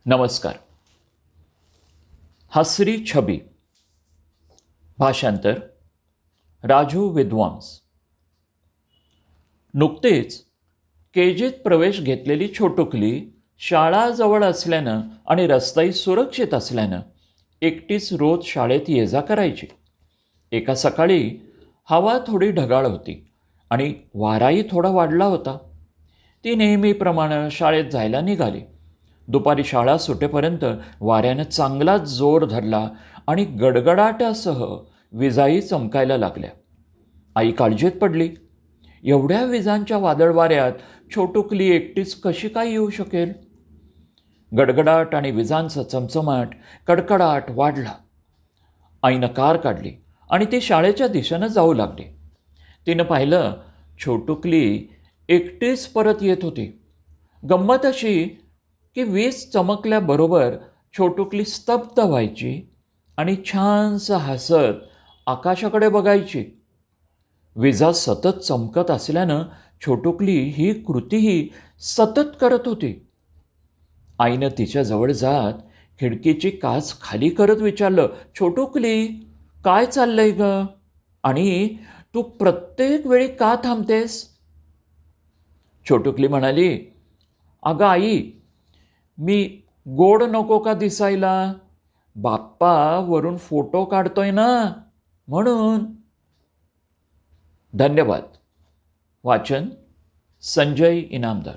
नमस्कार. हसरी छबी. भाषांतर राजू विद्वांस. नुकतेच केजीत प्रवेश घेतलेली छोटुकली शाळा जवळ असल्यानं आणि रस्ताही सुरक्षित असल्यानं एकटीच रोज शाळेत ये जा करायची. एका सकाळी हवा थोडी ढगाळ होती आणि वाराही थोडा वाढला होता. ती नेहमीप्रमाणे शाळेत जायला निघाली. दुपारी शाळा सुटेपर्यंत वाऱ्यानं चांगलाच जोर धरला आणि गडगडाटासह विजाही चमकायला लागल्या. आई काळजीत पडली. एवढ्या विजांच्या वादळ वाऱ्यात छोटुकली एकटीच कशी काय येऊ शकेल? गडगडाट आणि विजांचा चमचमाट, कडकडाट वाढला. आईनं कार काढली आणि ती शाळेच्या दिशेनं जाऊ लागली. तिनं पाहिलं, छोटुकली एकटीच परत येत होती. गंमत अशी की वीज चमकल्याबरोबर छोटुकली स्तब्ध व्हायची आणि छानसं हसत आकाशाकडे बघायची. विजा सतत चमकत असल्यानं छोटुकली ही कृतीही सतत करत होती. आईनं तिच्याजवळ जात खिडकीची काच खाली करत विचारलं, छोटुकली, काय चाललंय ग? आणि तू प्रत्येक वेळी का थांबतेस? छोटुकली म्हणाली, अगं आई, मी गोड नको का दिसायला? बाप्पा वरून फोटो काढतोय ना, म्हणून. धन्यवाद. वाचन संजय इनामदार.